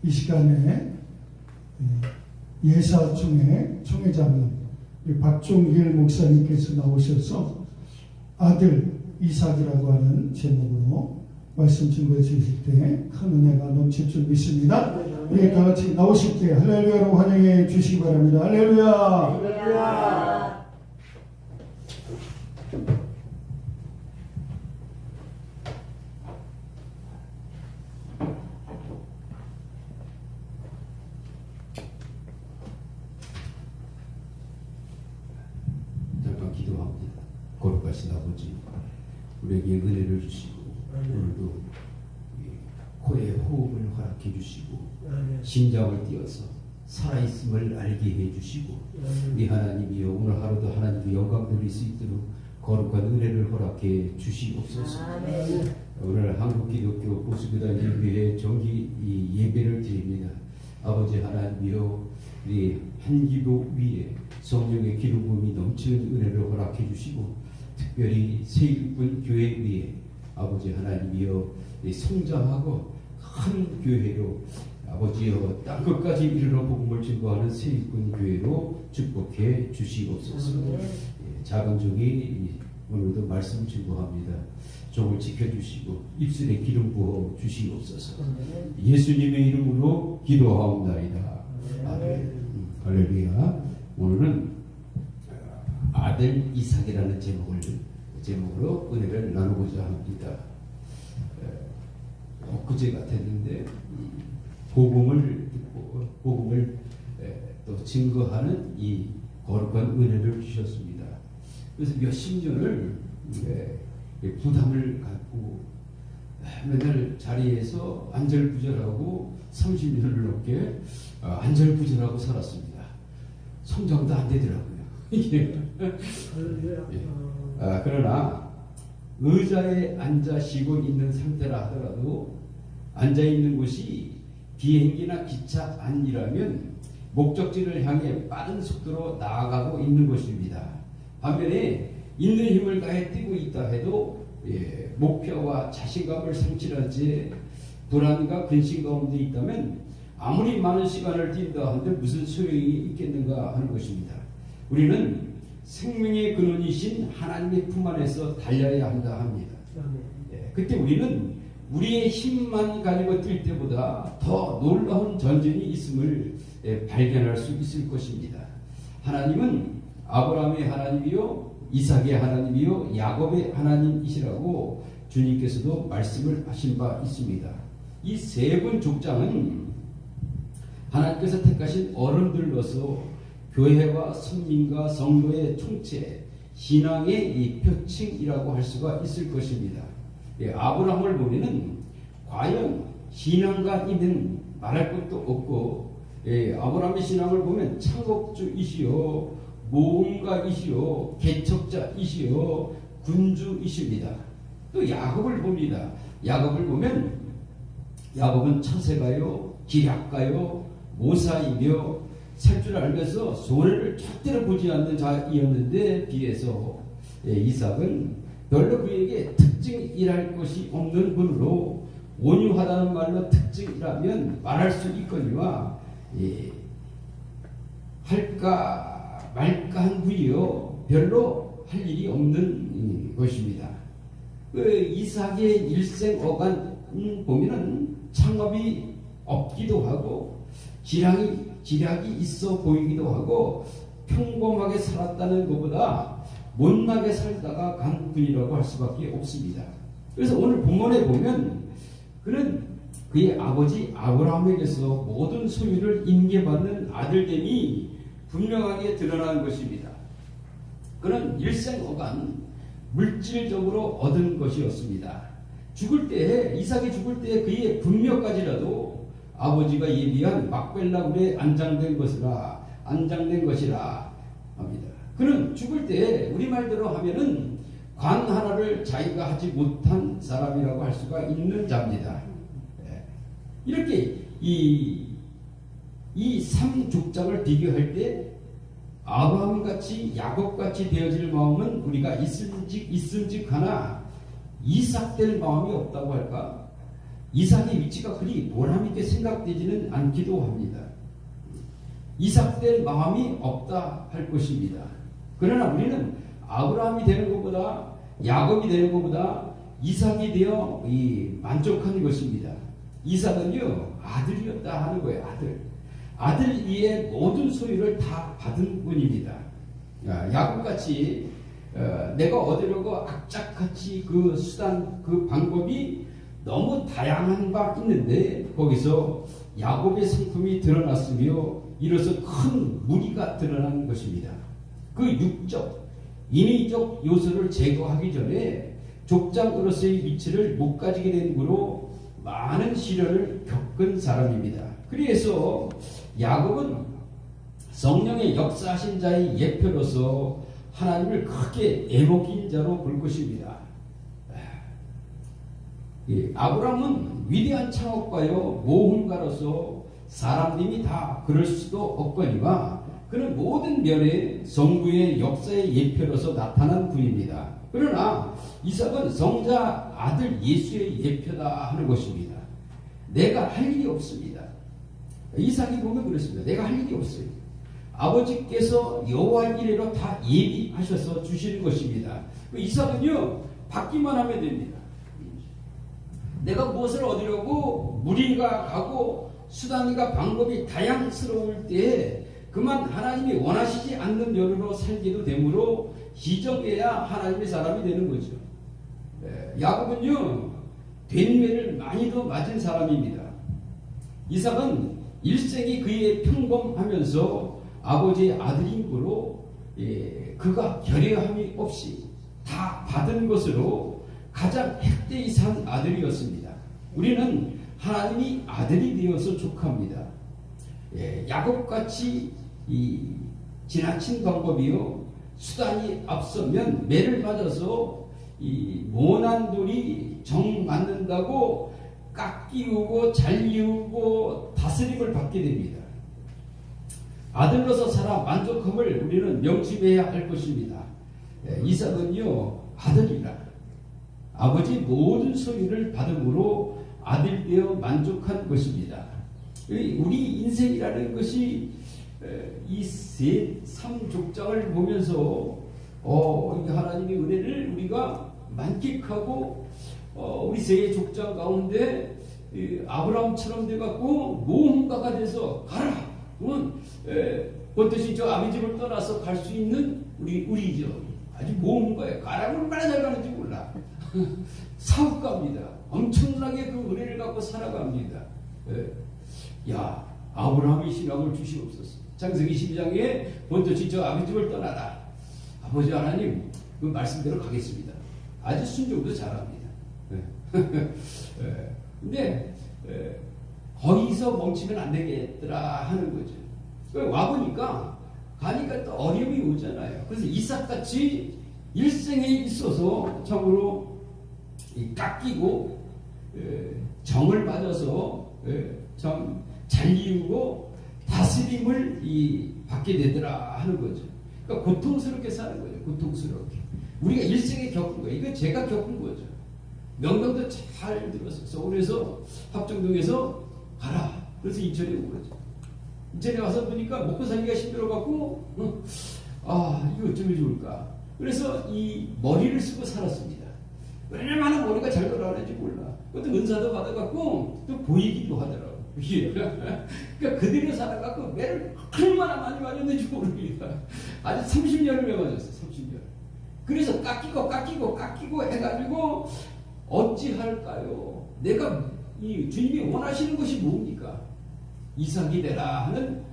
이 시간에 예사 중에 총회장님 박종길 목사님께서 나오셔서 아들 이삭이라고 하는 제목으로 말씀 증거해 주실 때 큰 은혜가 넘칠 줄 믿습니다. 우리 다 같이 나오실 때 할렐루야로 환영해 주시기 바랍니다. 할렐루야. 할렐루야. 잠깐 기도합니다. 거룩하신 아버지, 우리에게 은혜를 주시고 오늘도 코에 호흡을 허락해 주시고 심장을 띄어서 살아있음을 알게 해주시고 우리 하나님이여 오늘 하루도 하나님의 영광 돌릴 수 있도록 거룩한 은혜를 허락해 주시옵소서. 오늘 한국기독교 보수교단협의회 정기 예배를 드립니다. 아버지 하나님이여 우리 한기도 위에 성령의 기름 부음이 넘치는 은혜를 허락해 주시고 특별히 세일꾼 교회 위에 아버지 하나님이여 성장하고 큰 교회로 아버지여 땅끝까지 이르러 복음을 증거하는 세일꾼 교회로 축복해 주시옵소서. 작은 종이 오늘도 말씀 증거합니다. 종을 지켜주시고 입술에 기름 부어 주시옵소서. 예수님의 이름으로 기도하옵나이다. 아멘. 할렐루야. 오늘은 아들 이삭이라는 제목으로 은혜를 나누고자 합니다. 엊그제 같았는데 복음을 듣고 복음을 또 증거하는 이 거룩한 은혜를 주셨습니다. 그래서 몇십 년을 부담을 갖고 맨날 자리에서 안절부절하고 30년을 넘게 안절부절하고 살았습니다. 성장도 안 되더라고요. 그러나 의자에 앉아 쉬고 있는 상태라 하더라도 앉아 있는 곳이 비행기나 기차 안이라면 목적지를 향해 빠른 속도로 나아가고 있는 것입니다. 반면에 있는 힘을 다해 뛰고 있다 해도 목표와 자신감을 상실한 채 불안과 근심 가운데 있다면 아무리 많은 시간을 뛴다 한들 무슨 소용이 있겠는가 하는 것입니다. 우리는 생명의 근원이신 하나님의 품 안에서 달려야 한다 합니다. 그때 우리는 우리의 힘만 가지고 뛸 때보다 더 놀라운 전쟁이 있음을 발견할 수 있을 것입니다. 하나님은 아브라함의 하나님이요 이삭의 하나님이요 야곱의 하나님이시라고 주님께서도 말씀을 하신 바 있습니다. 이 세 분 족장은 하나님께서 택하신 어른들로서 교회와 선민과 성도의 총체, 신앙의 이 표층이라고 할 수가 있을 것입니다. 아브라함을 보면은 과연 신앙가이든 말할 것도 없고, 아브라함의 신앙을 보면 창업주이시요, 모험가이시요, 개척자이시요, 군주이십니다. 또 야곱을 봅니다. 야곱을 보면 야곱은 처세가요, 기략가요, 모사이며 살 줄 알면서 손해를 절대로 보지 않는 자이었는데 비해서 이삭은 별로 그에게 특징이랄 것이 없는 분으로 온유하다는 말로 특징이라면 말할 수 있거니와 할까 말까 한 분이요 별로 할 일이 없는 것입니다. 그 이삭의 일생 어간 보면은 창업이 없기도 하고 지략이 있어 보이기도 하고 평범하게 살았다는 것보다 못나게 살다가 간 분이라고 할 수밖에 없습니다. 그래서 오늘 본문에 보면 그는 그의 아버지 아브라함에게서 모든 소유를 인계받는 아들됨이 분명하게 드러난 것입니다. 그는 일생어간 물질적으로 얻은 것이었습니다. 죽을 때에 이삭이 죽을 때에 그의 분묘까지라도 아버지가 예비한 막벨라 굴에 안장된 것이라 합니다. 그는 죽을 때 우리말대로 하면은 관 하나를 자기가 하지 못한 사람이라고 할 수가 있는 자입니다. 이렇게 이 삼족장을 비교할 때 아브라함같이 야곱같이 되어질 마음은 우리가 있음직하나 이삭될 마음이 없다고 할까? 이삭의 위치가 그리 보람있게 생각되지는 않기도 합니다. 이삭될 마음이 없다 할 것입니다. 그러나 우리는 아브라함이 되는 것보다 야곱이 되는 것보다 이삭이 되어 만족하는 것입니다. 이삭은요 아들이었다 하는 거예요. 아들 위에 모든 소유를 다 받은 분입니다. 야곱같이 내가 얻으려고 악착같이 그 수단 그 방법이 너무 다양한 바 있는데 거기서 야곱의 성품이 드러났으며 이로써 큰 무리가 드러난 것입니다. 그 육적 인위적 요소를 제거하기 전에 족장으로서의 위치를 못 가지게 된 으로 많은 시련을 겪은 사람입니다. 그래서 야곱은 성령의 역사하신 자의 예표로서 하나님을 크게 애먹인 자로 볼 것입니다. 아브라함은 위대한 창업가요 모험가로서 사람들이 다 그럴 수도 없거니와 그는 모든 면에 성부의 역사의 예표로서 나타난 분입니다. 그러나 이삭은 성자 아들 예수의 예표다 하는 것입니다. 내가 할 일이 없습니다. 이삭이 보면 그렇습니다. 내가 할 일이 없어요. 아버지께서 여호와의 이래로 다 예비하셔서 주시는 것입니다. 이삭은요 받기만 하면 됩니다. 내가 무엇을 얻으려고 무리가 가고 수단과 방법이 다양스러울 때에 그만 하나님이 원하시지 않는 면으로 살기도 되므로 기적해야 하나님의 사람이 되는 거죠. 야곱은요 된매를 많이도 맞은 사람입니다. 이삭은 일생이 그의 평범하면서 아버지의 아들인 거로 그가 결여함이 없이 다 받은 것으로 가장 획대히 산 아들이었습니다. 우리는 하나님이 아들이 되어서 족합니다. 야곱같이 지나친 방법이요 수단이 앞서면 매를 맞아서 모난 돌이 정 맞는다고 깎이우고 잘리우고 다스림을 받게 됩니다. 아들로서 살아 만족함을 우리는 명심해야 할 것입니다. 이삭은요 아들이라 아버지 모든 소유를 받음으로 아들 되어 만족한 것입니다. 우리 인생이라는 것이 이 삼족장을 보면서 하나님의 은혜를 우리가 만끽하고 우리 세 족장 가운데 아브라함처럼 돼갖고 모험가가 돼서 가라. 어떠시 저 아비 집을 떠나서 갈 수 있는 우리죠. 아주 모험가예요. 가라고 얼마나 잘 가는지 몰라. 사업가입니다. 엄청나게 그 은혜를 갖고 살아갑니다. 야 아브라함이 신앙을 주시옵소서. 창세기 12장에 본토시 저 아비 집을 떠나라. 아버지 하나님 그 말씀대로 가겠습니다. 아주 순종도 잘합니다. 근데 거기서 멈추면 안 되겠더라 하는 거죠. 와보니까 가니까 또 어려움이 오잖아요. 그래서 이삭같이 일생에 있어서 참으로 깎이고 정을 맞아서 참 잘리우고 다스림을 받게 되더라 하는 거죠. 그러니까 고통스럽게 사는 거죠. 고통스럽게. 우리가 일생에 겪은 거예요. 이건 제가 겪은 거죠. 명령도 잘 들었어요. 서울에서 합정동에서 가라. 그래서 인천에 온 거죠. 인천에 와서 보니까 먹고 살기가 힘들어갖고 이거 어쩌면 좋을까. 그래서 이 머리를 쓰고 살았습니다. 얼마나 머리가 잘 돌아가는지 몰라. 그것도 은사도 받아갖고 또 보이기도 하더라고. 그러니까 그대로 살아갖고 매를 얼마나 많이 맞았는지 모릅니다. 아주 30년을 매 맞았어요. 30년. 그래서 깎이고 해가지고 어찌할까요? 내가 이 주님이 원하시는 것이 뭡니까? 이삭이 되라 하는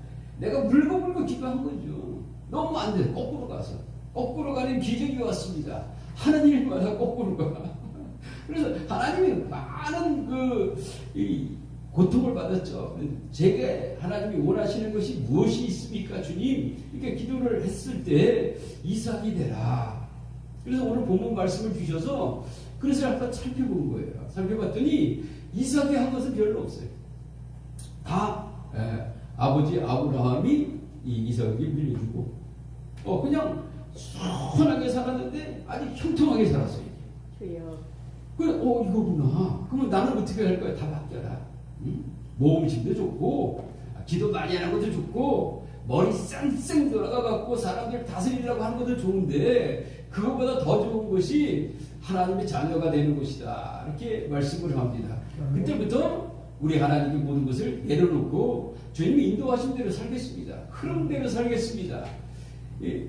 내가 물고 기도한 거죠. 너무 안 돼. 거꾸로 가는 기적이 왔습니다. 하는 일마다 거꾸로 가. 그래서 하나님이 많은 고통을 받았죠. 제게 하나님이 원하시는 것이 무엇이 있습니까, 주님? 이렇게 기도를 했을 때 이삭이 되라. 그래서 오늘 본문 말씀을 주셔서 그래서 한번 살펴본 거예요. 살펴봤더니 이삭이 한 것은 별로 없어요. 다 아버지 아브라함이 이 이삭에게 물려주고 그냥 순하게 살았는데 아주 형통하게 살았어요. 주여. 그래, 이거구나. 그러면 나는 어떻게 할 거야? 다 바뀌어라. 응? 모험심도 좋고 기도 많이 하는 것도 좋고 머리 쌩쌩 돌아가갖고 사람들 다스리려고 하는 것도 좋은데 그것보다 더 좋은 것이 하나님의 자녀가 되는 것이다. 이렇게 말씀을 합니다. 그때부터 우리 하나님의 모든 것을 내려놓고 주님이 인도하신 대로 살겠습니다. 흐름대로 살겠습니다. 예,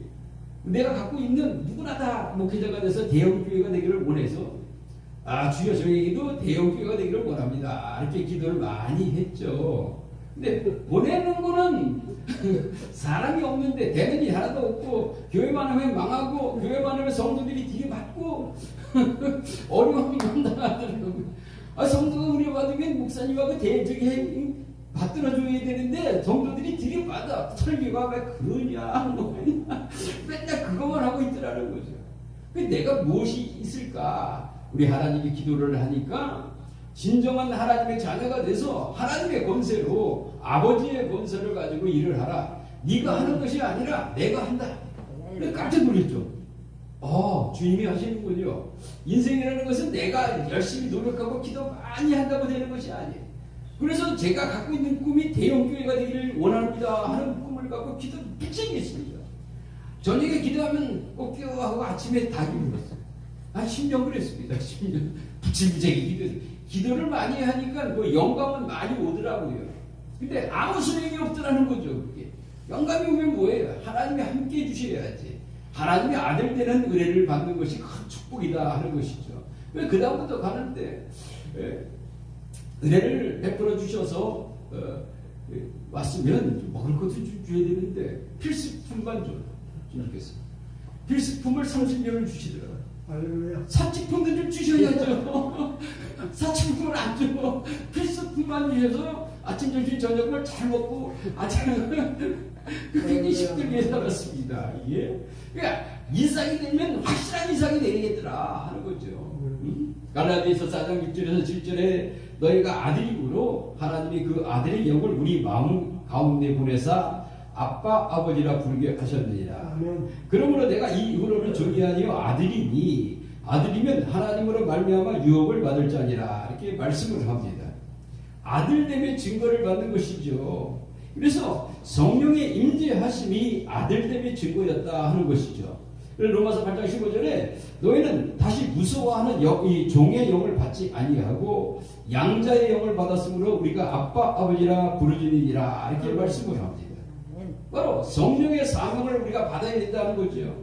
내가 갖고 있는 누구나 다 목회자가 돼서 대형교회가 되기를 원해서 주여 저에게도 대형교회가 되기를 원합니다. 이렇게 기도를 많이 했죠. 근데 보내는 거는 사람이 없는데 되는 일 하나도 없고 교회만 하면 망하고 교회만 하면 성도들이 들이받고 어려움이 당하더라고요. 성도가 우리 받으면 목사님하고 대적에 받들어줘야 되는데 성도들이 들이받아. 설교가 왜 그러냐 뭐냐 맨날 그것만 하고 있더라는 거죠. 내가 무엇이 있을까? 우리 하나님이 기도를 하니까 진정한 하나님의 자녀가 돼서 하나님의 권세로 아버지의 권세를 가지고 일을 하라. 네가 하는 것이 아니라 내가 한다. 깜짝 놀랐죠. 주님이 하시는군요. 인생이라는 것은 내가 열심히 노력하고 기도 많이 한다고 되는 것이 아니에요. 그래서 제가 갖고 있는 꿈이 대형교회가 되기를 원합니다 하는 꿈을 갖고 기도 미치게 했습니다. 저녁에 기도하면 꼭 깨워하고 아침에 다 기도했어요. 한 10년 그랬습니다. 10년 부지부지하게 기도를 많이 하니까 뭐 영감은 많이 오더라고요. 근데 아무 소용이 없더라는 거죠. 그게. 영감이 오면 뭐예요? 하나님이 함께 해주셔야지. 하나님의 아들 되는 은혜를 받는 것이 큰 축복이다 하는 것이죠. 그 다음부터 가는데 은혜를 베풀어 주셔서 왔으면 먹을 것도 줘야 되는데 필수품만 줘요. 주님께서 필수품을 30년을 주시더라고요. 사치품도 좀 주셔야죠. 사치품을 안 주고 필수품만 주셔서 아침, 점심, 저녁을 잘 먹고 굉장히 힘들게 살았습니다. 예? 그러니까 이삭이 되면 확실한 이삭이 되겠더라 하는 거죠. 갈라디아서 4장 6절에서 7절에 너희가 아들이므로 하나님이 그 아들의 영을 우리 마음 가운데 보내사 아빠 아버지라 부르게 하셨느니라. 그러므로 내가 이 이후로는 종이 아니요 아들이니 아들이면 하나님으로 말미암아 유업을 받을 자니라. 이렇게 말씀을 합니다. 아들됨의 증거를 받는 것이죠. 그래서 성령의 임재하심이 아들됨의 증거였다 하는 것이죠. 로마서 8장 15절에 너희는 다시 무서워하는 이 종의 영을 받지 아니하고 양자의 영을 받았으므로 우리가 아빠 아버지라 부르짖으리라. 이렇게 말씀을 합니다. 바로 성령의 사명을 우리가 받아야 된다는 거죠.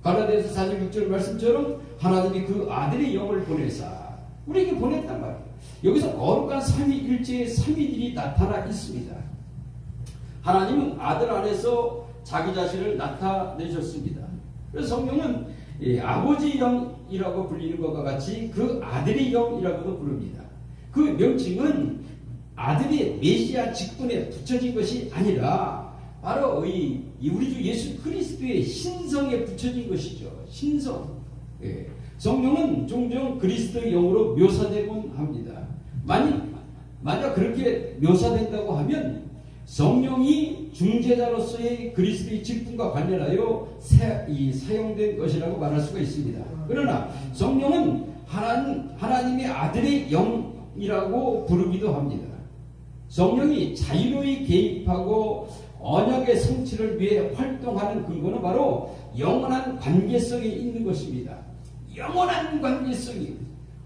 갈라디아서 4장 6절 말씀처럼 하나님이 그 아들의 영을 보내사 우리에게 보냈단 말이에요. 여기서 거룩한 삼위일체의 삼위들이 나타나 있습니다. 하나님은 아들 안에서 자기 자신을 나타내셨습니다. 그래서 성령은 아버지 영이라고 불리는 것과 같이 그 아들의 영이라고도 부릅니다. 그 명칭은 아들의 메시아 직분에 붙여진 것이 아니라 바로 우리 주 예수 그리스도의 신성에 붙여진 것이죠. 신성. 성령은 종종 그리스도의 영으로 묘사되곤 합니다. 만약 그렇게 묘사된다고 하면 성령이 중재자로서의 그리스도의 직분과 관련하여 사용된 것이라고 말할 수가 있습니다. 그러나 성령은 하나님의 아들의 영이라고 부르기도 합니다. 성령이 자유로이 개입하고 언약의 성취를 위해 활동하는 근거는 바로 영원한 관계성에 있는 것입니다. 영원한 관계성이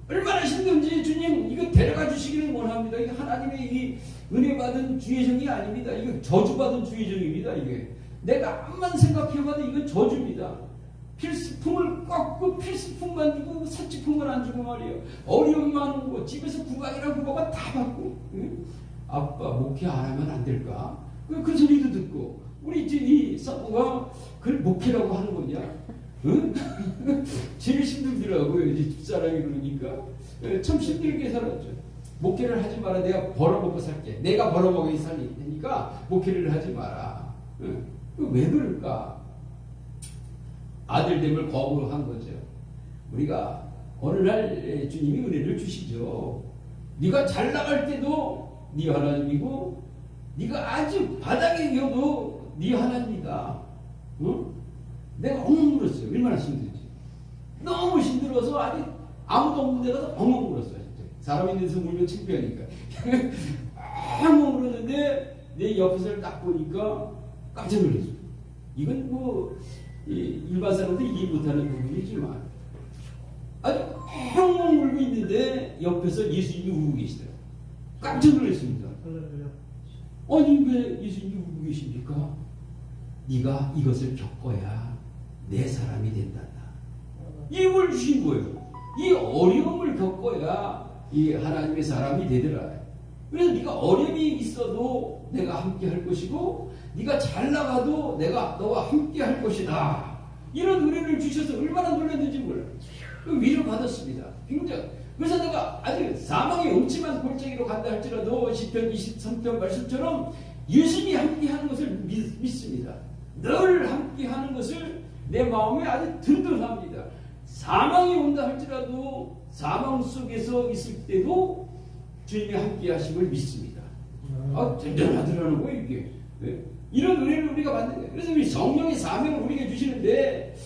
얼마나 힘든지 주님 이거 데려가 주시기를 원합니다. 이게 하나님의 이 은혜 받은 주의 정이 아닙니다. 이거 저주 받은 주의 정입니다. 이게 내가 암만 생각해봐도 이건 저주입니다. 필수품을 꺾고 필수품만 주고 사치품을 안 주고 말이에요. 어려움만 오고 집에서 구박이랑 구박은 다 받고 아빠 목회 안 하면 안 될까? 그 소리도 듣고 우리 이 사모가 그걸 목회라고 하는 거냐? 응? 제일 힘들더라고요. 이제 집사람이 그러니까 참 힘들게 살았죠. 목회를 하지 마라. 내가 벌어먹고 살게. 내가 벌어먹기 살니까 목회를 하지 마라. 응? 왜 그럴까? 아들됨을 거부한 거죠. 우리가 어느 날 주님이 은혜를 주시죠. 네가 잘 나갈 때도 네 하나님이고 네가 아주 바닥에 겨도 네 하나님이다. 응? 내가 엉엉 울었어요. 얼마나 힘들지. 너무 힘들어서 아무도 없는 데 가서 엉엉 울었어요. 사람 있는 데서 울면 창피하니까. 아무 그러는데 내 옆에서 딱 보니까 깜짝 놀랐어. 이건 뭐 일반 사람도 이해 못하는 부분이지만 아주 엉엉 울고 있는데 옆에서 예수님이 울고 계시더라고요. 깜짝 놀랐습니다. 아니 왜 예수님이 울고 계십니까? 네가 이것을 겪어야 내 사람이 된단다. 이 힘을 주신 거예요. 이 어려움을 겪어야 이 하나님의 사람이 되더라. 그래서 네가 어려움이 있어도 내가 함께 할 것이고 네가 잘 나가도 내가 너와 함께 할 것이다. 이런 은혜를 주셔서 얼마나 놀랐는지 몰라요. 위로 받았습니다. 굉장히. 그래서 내가 아직 사망의 음침한 골짜기로 간다 할지라도 시편 23편 말씀처럼 예수님이 함께하는 것을 믿습니다. 늘 함께하는 것을 내 마음에 아주 든든합니다. 사망이 온다 할지라도 사망 속에서 있을 때도 주님이 함께하심을 믿습니다. 든든하더라는 거예요 이게. 네? 이런 은혜를 우리가 받는 거예요. 그래서 우리 성령의 사명을 우리에게 주시는데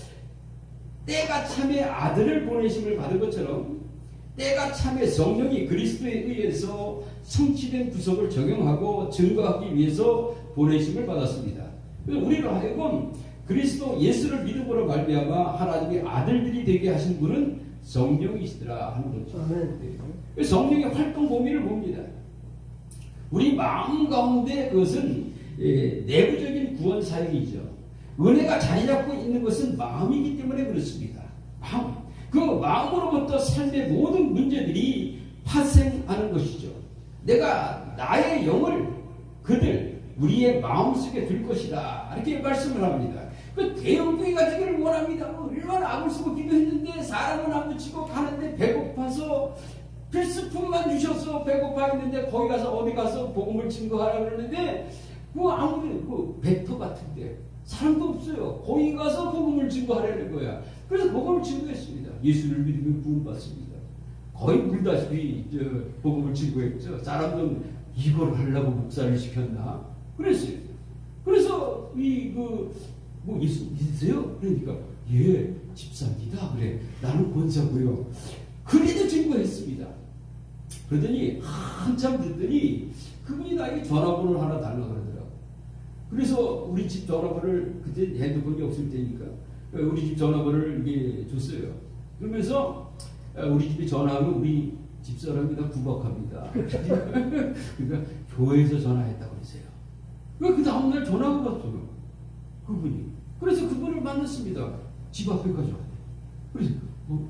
때가 참에 아들을 보내심을 받은 것처럼 때가 참에 성령이 그리스도에 의해서 성취된 구속을 적용하고 증거하기 위해서 보내심을 받았습니다. 그래서 우리로 하여금 그리스도 예수를 믿음으로 말미암아 하나님의 아들들이 되게 하신 분은 성령이시더라 하는 거죠. 네. 성령의 활동 범위를 봅니다. 우리 마음 가운데 그것은 내부적인 구원 사역이죠. 은혜가 자리 잡고 있는 것은 마음이기 때문에 그렇습니다. 마음. 그 마음으로부터 삶의 모든 문제들이 phát生하는 것이죠. 내가 나의 영을 그들 우리의 마음속에 둘 것이다. 이렇게 말씀을 합니다. 그 대형교회가 되기를 원합니다. 얼마나 악을 쓰고 기도했는데 사람은 안 붙이고 가는데 배고파서 필수품만 주셔서 배고파 했는데 거기 가서 어디 가서 복음을 증거하라 그러는데 아무리 배터 같은데 사람도 없어요. 거기 가서 복음을 증거하라는 거야. 그래서 복음을 증거했습니다. 예수를 믿으면 구원받습니다. 거의 물다시피 복음을 증거했죠. 사람들은 이걸 하려고 목사를 시켰나? 그랬어요. 그래서 예수 믿으세요? 그러니까 예 집사입니다. 그래 나는 권사고요. 그래도 증거했습니다. 그러더니 한참 듣더니 그분이 나에게 전화번호를 하나 달라고 그러더라고. 그래서 우리 집 전화번호를 그때 핸드폰이 없을 때니까 우리 집 전화번호를 이게 줬어요. 그러면서 우리 집에 전화하면 우리 집사람이 다 구박합니다. 그러니까 교회에서 전화했다고 그러세요. 그 다음날 전화가 왔어요. 그분이. 그래서 그분을 만났습니다. 집 앞에까지 왔대요. 그래서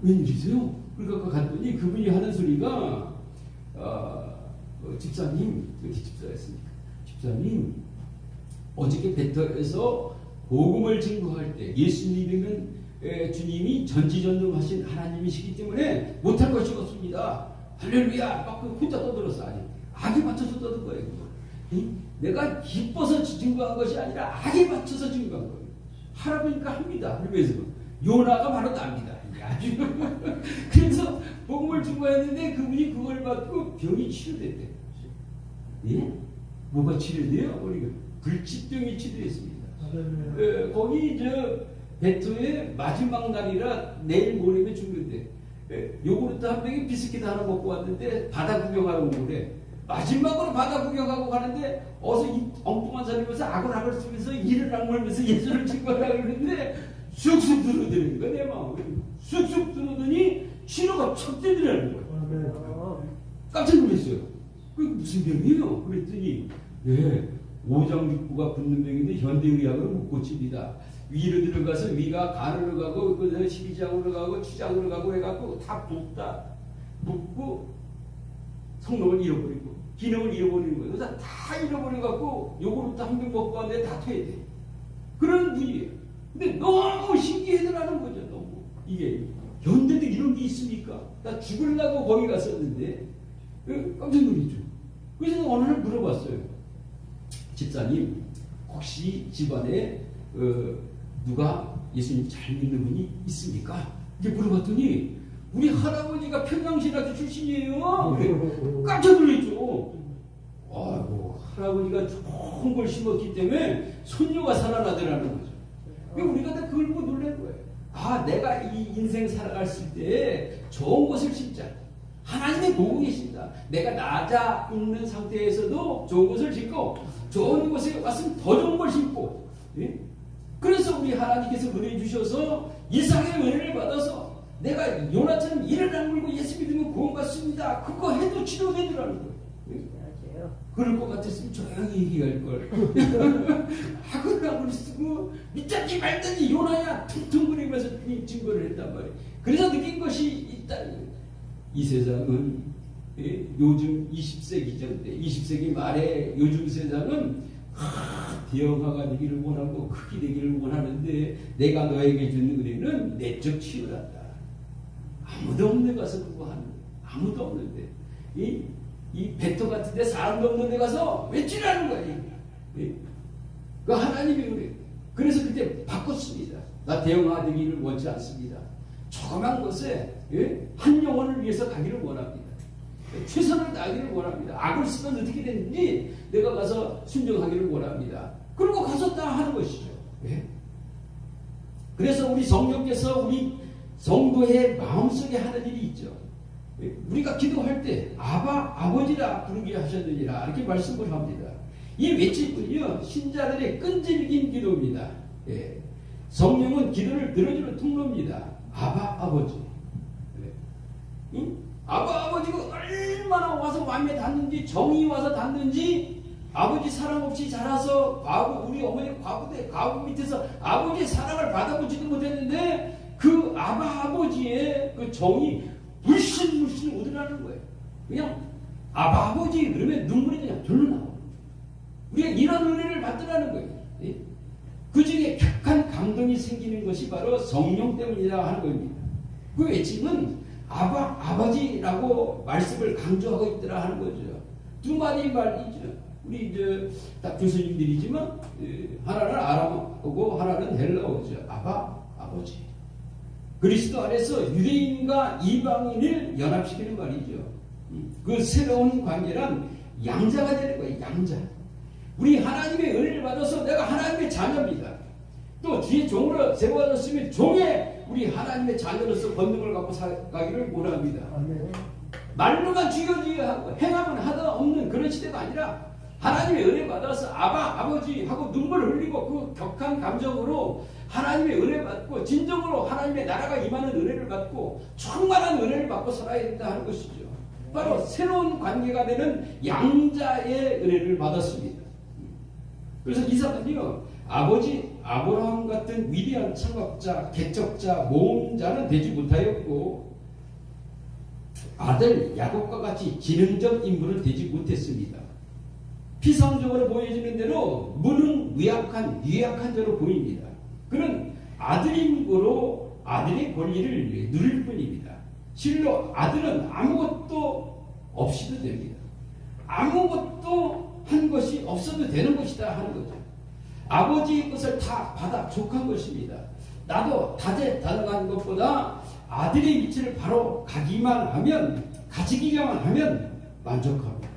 웬일이세요? 그러니까 갔더니 그분이 하는 소리가 집사님, 이렇게 집사였으니까 집사님 어저께 베터에서 복음을 증거할 때 예수 믿으면 주님이 전지전능하신 하나님이시기 때문에 못할 것이 없습니다. 할렐루야! 막 혼자 떠들었어. 아니 악에 맞춰서 떠든 거예요. 내가 기뻐서 증거한 것이 아니라 악에 맞춰서 증거한 거예요. 하라보니까 합니다. 그러면서 요나가 바로 납니다. 아주 그래서 복음을 증거했는데 그분이 그걸 받고 병이 치료됐대요. 예? 뭐가 치료돼요? 우리가 불치병이 치료됐습니다. 거기 베토의 마지막 날이라 내일 모레면 죽는데 요구르트 한 병에 비스킷 하나 먹고 왔는데 바다 구경하러 온 거래. 마지막으로 바다 구경하고 가는데 어서 이 엉뚱한 사람이면서 아글아글 쓰면서 이를 악물면서 예수를 증거하려고 그러는데 쑥쑥 들어드는 거야 내 마음에. 쑥쑥 들어더니 치료가 척 되더라는 거야. 깜짝 놀랐어요. 그게 무슨 병이에요? 그랬더니 오장육부가 붙는 병인데 현대의학으로 못 고칩니다. 위로 들어가서 위가 간으로 가고 그 십이장으로 가고 추장으로 가고 해갖고 다 붓고 성능을 잃어버리고 기능을 잃어버리는 거예요. 그래서 다 잃어버려갖고 요거부터 한 병 먹고 왔는데 다 퇴야 돼. 그런 분이에요. 근데 너무 신기하더라는 거죠. 너무 이게 현대도 이런 게 있습니까? 나 죽으려고 거기 갔었는데 깜짝 놀랐죠. 그래서 어느 날 물어봤어요. 집사님 혹시 집안에 누가 예수님 잘 믿는 분이 있습니까? 이렇게 물어봤더니 우리 할아버지가 평양신학교 출신이에요. 깜짝 놀랐죠. 아이고 할아버지가 좋은 걸 심었기 때문에 손녀가 살아나더라는 거죠. 우리가 다 그걸 보고 놀란 거예요. 내가 이 인생 살아갔을 때 좋은 것을 심자. 하나님이 보고 계십니다. 내가 낮아 있는 상태에서도 좋은 것을 짓고 좋은 곳에 왔으면 더 좋은 걸 심고, 예? 그래서 우리 하나님께서 은혜 주셔서 이삭의 은혜를 받아서 내가 요나처럼 이를 악물고 예수 믿으면 구원받습니다. 그거 해도 치료되더라는 거예요. 예? 그럴 것 같았으면 조용히 얘기할 걸. 하글하글 쓰고 믿든지 말든지 요나야 퉁퉁거리면서 증거를 했단 말이에요. 그래서 느낀 것이 있다는 거예요. 이 세상은, 예? 요즘 20세기죠. 20세기 말에 요즘 세상은 대형화가 되기를 원하고 크게 되기를 원하는데 내가 너에게 준 은혜는 내적 치유란다. 아무도 없는 데 가서 그거 하는 거예요. 아무도 없는데 이 배터 같은 데 사람도 없는 데 가서 외치라는 거예요. 예? 그 하나님의 은혜. 그래서 그때 바꿨습니다. 나 대형화되기를 원치 않습니다. 조그만 것에, 예? 한 영혼을 위해서 가기를 원합니다. 최선을 다하기를 원합니다. 악을 쓰면 어떻게 되는지 내가 가서 순종하기를 원합니다. 그리고 가서 다 하는 것이죠. 예? 그래서 우리 성령께서 우리 성도의 마음속에 하는 일이 있죠. 예? 우리가 기도할 때 아버지라 부르게 하셨느니라 이렇게 말씀을 합니다. 이 외침은요 신자들의 끈질긴 기도입니다. 예. 성령은 기도를 들어주는 통로입니다. 아버지. 예. 응? 아버지가 얼마나 와서 마음에 닿는지, 정이 와서 닿는지, 아버지 사랑 없이 자라서 우리 어머니 과부 밑에서 아버지의 사랑을 받아보지도 못했는데 그 아버지의 그 정이 물씬 오더라는 거예요. 그냥 아버지 그러면 눈물이 그냥 절로 나와요. 우리가 이런 은혜를 받더라는 거예요. 예? 그 중에 격한 감동이 생기는 것이 바로 성령 때문이라 하는 겁니다. 그 외침은 아버지라고 말씀을 강조하고 있더라 하는 거죠. 두 마디 말이죠. 우리 딱 교수님들이지만 하나는 아람어고 하나는 헬라어죠. 아버지. 그리스도 안에서 유대인과 이방인을 연합시키는 말이죠. 그 새로운 관계란 양자가 되는 거예요. 양자. 우리 하나님의 은혜를 받아서 내가 하나님의 자녀입니다. 또 주의 종으로 세워졌으면 종의 우리 하나님의 자녀로서 권능을 갖고 살아가기를 원합니다. 말로만 죽여줘야 하고 행함은 하다 없는 그런 시대가 아니라 하나님의 은혜 받아서 아버지 하고 눈물을 흘리고 그 격한 감정으로 하나님의 은혜 받고 진정으로 하나님의 나라가 임하는 은혜를 받고 충만한 은혜를 받고 살아야 된다 하는 것이죠. 바로 새로운 관계가 되는 양자의 은혜를 받았습니다. 그래서 이삭은요 아버지 아브라함 같은 위대한 창업자, 개척자, 모험자는 되지 못하였고 아들 야곱과 같이 지능적 인물은 되지 못했습니다. 피상적으로 보여지는 대로 무능, 유약한 자로 보입니다. 그는 아들임으로 아들의 권리를 누릴 뿐입니다. 실로 아들은 아무것도 없이도 됩니다. 아무것도 한 것이 없어도 되는 것이다 하는 거죠. 아버지의 것을 다 받아 족한 것입니다. 나도 다재다능한 것보다 아들의 위치를 바로 가지기만 하면 만족합니다.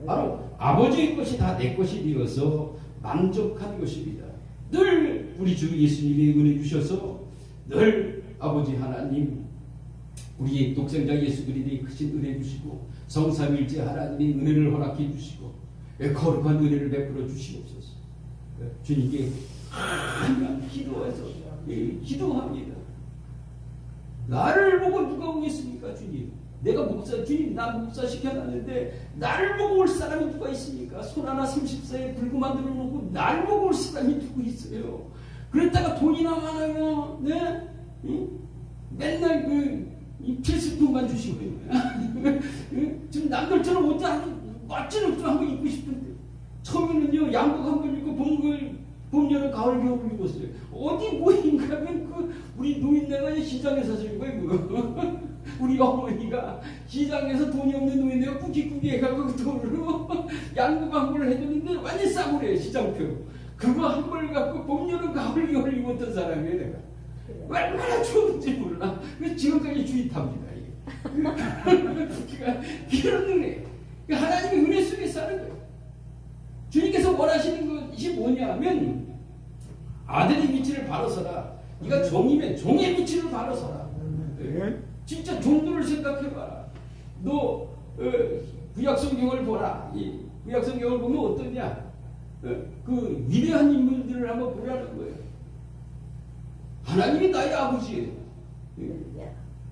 바로 아버지의 것이 다 내 것이 되어서 만족한 것입니다. 늘 우리 주 예수님이 은혜 주셔서 늘 아버지 하나님 우리의 독생자 예수 그리스도의 크신 은혜 주시고 성삼일째 하나님의 은혜를 허락해 주시고 거룩한 은혜를 베풀어 주시옵소서. 주님께 항상 기도해서 기도합니다. 나를 보고 누가 오겠습니까 주님? 내가 주님 나 목사 시켜놨는데 나를 보고 올 사람이 누가 있습니까? 손 하나 30세에 불구 만들어 놓고 나를 보고 올 사람이 누구 있어요? 그랬다가 돈이나 많아요. 네? 응? 맨날 이 필수품만 주시고요. 지금 남들처럼 옷도 멋진 옷도 한번 입고 싶은데 처음에는요 양복 한번 입고 봄, 여름, 가을, 겨울 입었어요. 어디 모임가 하면 우리 노인네가 시장에서 사신 거예요. 우리 어머니가 시장에서 돈이 없는 노인네가 꾸깃꾸깃 해갖고 그 돈으로 양복 한 벌을 해줬는데 완전 싸구려요 시장표. 그거 한 벌 갖고 봄, 여름, 가을, 겨울 입었던 사람이에요 내가. 얼마나 좋은지 몰라. 그래서 지금까지 주의 탑니다. 이런 은혜. 하나님의 은혜 속에 사는 거예요. 주님께서 원하시는 것이 뭐냐면 아들의 위치를 바로 서라. 네가 종이면 종의 위치를 바로 서라. 진짜 종들을 생각해봐라. 너 구약 성경을 보라. 이 구약 성경을 보면 어떠냐? 그 위대한 인물들을 한번 보라는 거예요. 하나님이 나의 아버지예요.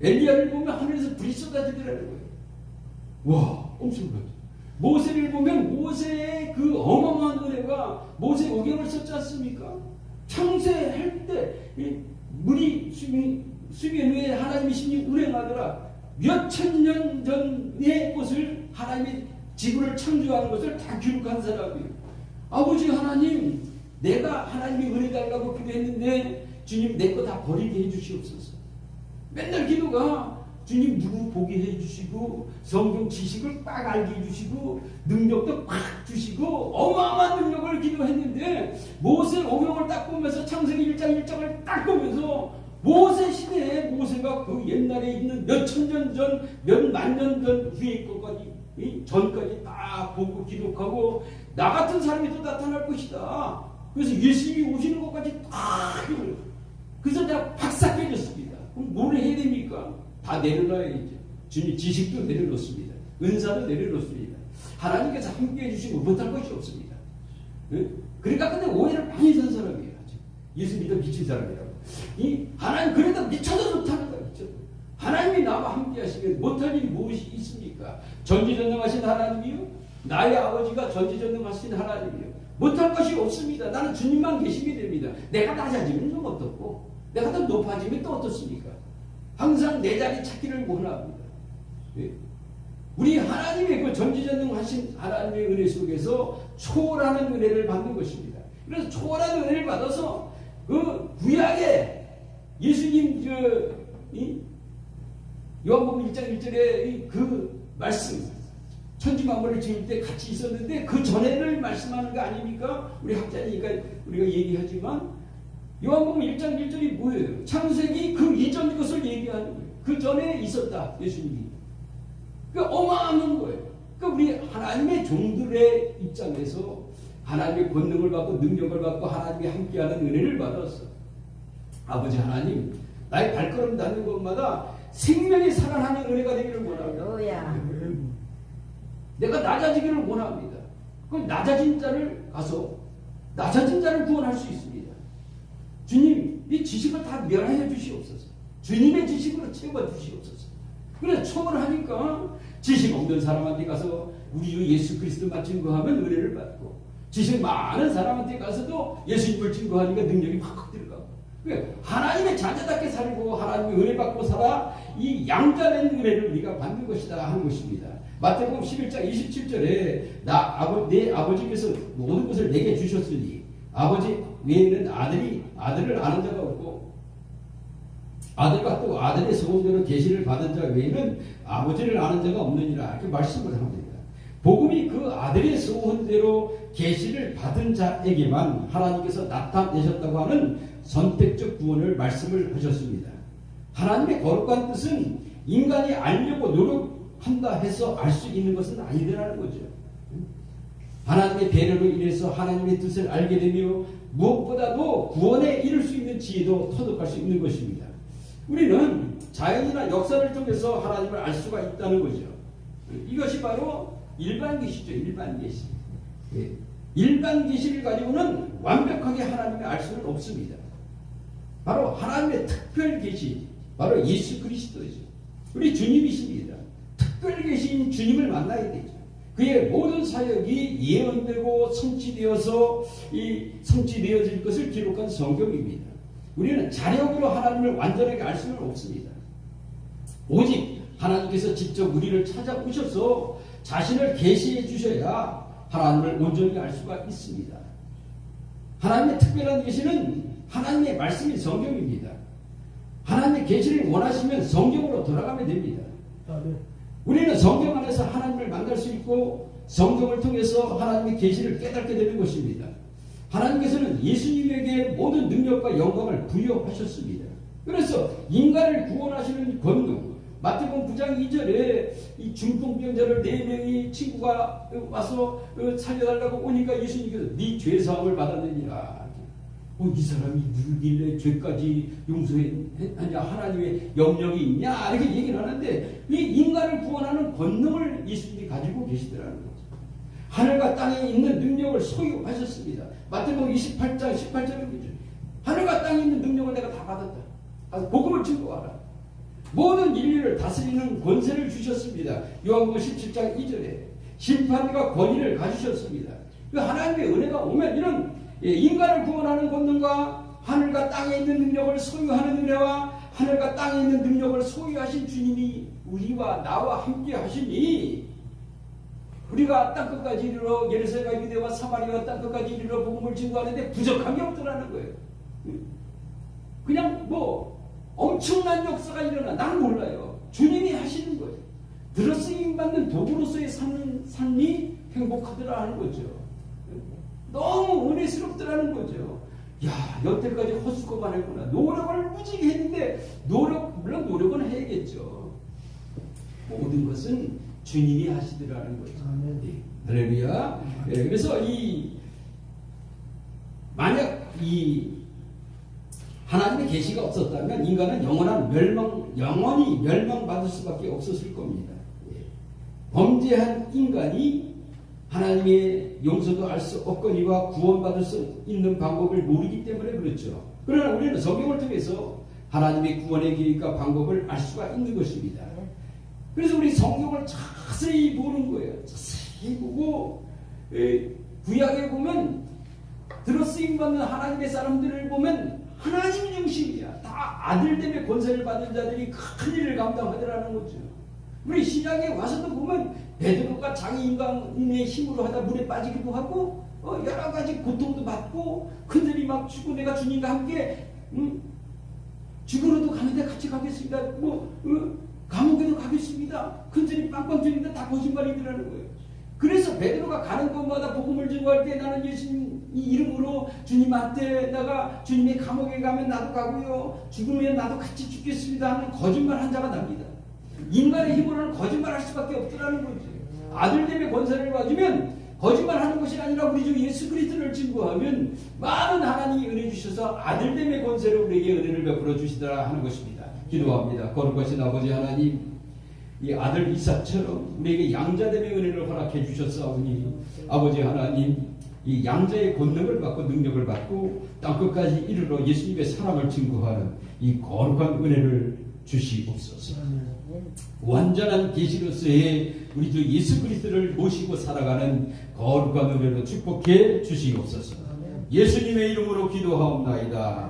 엘리야를 보면 하늘에서 불이 쏟아지더라는 거예요. 와, 엄청나죠. 모세를 보면 모세의 그 어마어마한 은혜가 모세 오경을 썼지 않습니까? 창세할 때 물이 수면 위에 하나님의 심히 운행하더라. 몇천 년 전의 것을 하나님이 지구를 창조하는 것을 다 기록한 사람이에요. 아버지 하나님, 내가 하나님이 은혜 달라고 기도했는데 주님 내 거 다 버리게 해주시옵소서. 맨날 기도가 주님 누구 보게 해주시고 성경 지식을 빡 알게 해주시고 능력도 빡 주시고 어마어마한 능력을 기도했는데 모세 오경을 딱 보면서 창세기 1장 1장을 딱 보면서 모세 시대에 모세가 그 옛날에 있는 몇천 년 전, 몇 만 년 전 위에 것까지 전까지 딱 보고 기록하고 나 같은 사람이 또 나타날 것이다. 그래서 예수님이 오시는 것까지 딱 기록해요. 그래서 내가 박사 깨졌습니다. 그럼 뭘 해야 됩니까? 다 내려놔야겠죠. 주님 지식도 내려놓습니다. 은사도 내려놓습니다. 하나님께서 함께 해주시고 못할 것이 없습니다. 그러니까 근데 오해를 많이 산 사람이에요. 예수 믿어 미친 사람이라고. 이 하나님 그래도 미쳐도 못하는 거예요. 하나님이 나와 함께 하시면 못할 일이 무엇이 있습니까? 전지전능하신 하나님이요. 나의 아버지가 전지전능하신 하나님이요. 못할 것이 없습니다. 나는 주님만 계시게 됩니다. 내가 낮아지면 좀 어떻고 내가 더 높아지면 또 어떻습니까? 항상 내 자리 찾기를 원합니다. 우리 하나님의 그 전지전능하신 하나님의 은혜 속에서 초월하는 은혜를 받는 것입니다. 그래서 초월하는 은혜를 받아서 그 구약에 예수님 요한복음 1장 1절에 그 말씀 천지 만물을 지을 때 같이 있었는데 그 전에를 말씀하는 거 아닙니까? 우리 학자니까 우리가 얘기하지만 요한복음 1장 1절이 뭐예요? 창세기 그 이전 것을 얘기하는 거예요. 그 전에 있었다 예수님이. 그러니까 어마어마한 거예요. 그러니까 우리 하나님의 종들의 입장에서 하나님의 권능을 받고 능력을 받고 하나님이 함께하는 은혜를 받았어. 아버지 하나님, 나의 발걸음 닿는 곳마다 생명이 살아나는 은혜가 되기를 원합니다. 내가 낮아지기를 원합니다. 그럼 낮아진 자를 가서 낮아진 자를 구원할 수 있습니다. 주님, 이 지식을 다 멸하여 주시옵소서. 주님의 지식으로 채워 주시옵소서. 그래서 초월하니까 지식 없는 사람한테 가서 우리 주 예수 그리스도만 증거하면 은혜를 받고 지식 많은 사람한테 가서도 예수님을 증거하니까 능력이 확 들어가고 하나님의 자녀답게 살고 하나님의 은혜 받고 살아 이 양자된 은혜를 우리가 받는 것이다 하는 것입니다. 마태복음 11장 27절에 내 아버지께서 모든 것을 내게 주셨으니 아버지 외에는 아들을 아는 자가 없고 아들과 또 아들의 소원대로 계시를 받은 자 외에는 아버지를 아는 자가 없느니라 이렇게 말씀을 합니다. 복음이 그 아들의 소원대로 계시를 받은 자에게만 하나님께서 나타내셨다고 하는 선택적 구원을 말씀을 하셨습니다. 하나님의 거룩한 뜻은 인간이 알려고 노력한다 해서 알 수 있는 것은 아니라는 거죠. 하나님의 배려로 인해서 하나님의 뜻을 알게 되며 무엇보다도 구원에 이를 수 있는 지혜도 터득할 수 있는 것입니다. 우리는 자연이나 역사를 통해서 하나님을 알 수가 있다는 거죠. 이것이 바로 일반 계시죠. 일반 계시. 일반 계시를 가지고는 완벽하게 하나님을 알 수는 없습니다. 바로 하나님의 특별 계시, 바로 예수 그리스도죠. 우리 주님이십니다. 특별 계신 주님을 만나야 되죠. 그의 모든 사역이 예언되고 성취되어질 것을 기록한 성경입니다. 우리는 자력으로 하나님을 완전하게 알 수는 없습니다. 오직 하나님께서 직접 우리를 찾아오셔서 자신을 계시해 주셔야 하나님을 온전히 알 수가 있습니다. 하나님의 특별한 계시는 하나님의 말씀인 성경입니다. 하나님의 계시를 원하시면 성경으로 돌아가면 됩니다. 우리는 성경 안에서 하나님을 만날 수 있고 성경을 통해서 하나님의 계시를 깨닫게 되는 것입니다. 하나님께서는 예수님에게 모든 능력과 영광을 부여하셨습니다. 그래서 인간을 구원하시는 권능, 마태복음 9장 2절에 이 중풍병자를 4명이 친구가 와서 살려달라고 오니까 예수님께서 네 죄사함을 받았느니라. 이 사람이 누구길래 죄까지 용서하냐, 하나님의 영역이 있냐, 이렇게 얘기를 하는데, 이 인간을 구원하는 권능을 예수님이 가지고 계시더라는 거죠. 하늘과 땅에 있는 능력을 소유하셨습니다. 마태복음 28장 18절에 보죠. 하늘과 땅에 있는 능력을 내가 다 받았다. 복음을 증거하라. 모든 인류를 다스리는 권세를 주셨습니다. 요한복음 17장 2절에 심판과 권위를 가지셨습니다. 하나님의 은혜가 오면 이런 인간을 구원하는 권능과 하늘과 땅에 있는 능력을 소유하는 은혜와 하늘과 땅에 있는 능력을 소유하신 주님이 우리와 나와 함께 하시니, 우리가 땅끝까지 이르러 예루살렘과 유대와 사마리아와 땅끝까지 이르러 복음을 증거하는데 부족함이 없더라는 거예요. 그냥 엄청난 역사가 일어나, 난 몰라요. 주님이 하시는 거예요. 들어쓰임 받는 도구로서의 삶이 행복하더라 하는 거죠. 너무 은혜스럽더라는 거죠. 야, 여태까지 헛수고만 했구나. 노력을 무지개 했는데, 물론 노력은 해야겠죠. 모든 것은 주님이 하시더라는 거죠. 할렐루야. 그래서 만약 하나님의 계시가 없었다면 인간은 영원히 멸망받을 수밖에 없었을 겁니다. 범죄한 인간이 하나님의 용서도 알 수 없거니와 구원받을 수 있는 방법을 모르기 때문에 그렇죠. 그러나 우리는 성경을 통해서 하나님의 구원의 계획과 방법을 알 수가 있는 것입니다. 그래서 우리 성경을 자세히 보는 거예요. 자세히 보고, 구약에 보면 들어쓰임 받는 하나님의 사람들을 보면 하나님 중심이야. 다 아들 때문에 권세를 받은 자들이 큰 일을 감당하더라는 거죠. 우리 신약에 와서도 보면 베드로가 장인간의 힘으로 하다 물에 빠지기도 하고, 여러 가지 고통도 받고, 그들이 막 죽고 내가 주님과 함께 죽으러도 가는데 같이 가겠습니다. 감옥에도 가겠습니다. 그들이 빵빵 튀는데 다 거짓말이더라는 거예요. 그래서 베드로가 가는 곳마다 복음을 증거할 때 나는 예수님 이름으로 주님한테다가 주님의 감옥에 가면 나도 가고요, 죽으면 나도 같이 죽겠습니다 하는 거짓말 한 자가 납니다. 인간의 힘으로는 거짓말할 수밖에 없더라는 거죠. 아들 때문에 권세를 가지면 거짓말하는 것이 아니라 우리 주 예수 그리스도를 증거하면 많은 하나님이 은혜 주셔서 아들 때문에 권세를 우리에게 은혜를 베풀어 주시더라 하는 것입니다. 기도합니다. 거룩하신 아버지 하나님, 이 아들 이삭처럼 우리에게 양자됨의 은혜를 허락해 주셨사오니 아버지 하나님, 이 양자의 권능을 받고 능력을 받고 땅끝까지 이르러 예수님의 사랑을 증거하는 이 거룩한 은혜를 주시옵소서. 완전한 계시로서의 우리 주 예수 그리스도를 모시고 살아가는 거룩한 은혜로 축복해 주시옵소서. 예수님의 이름으로 기도하옵나이다.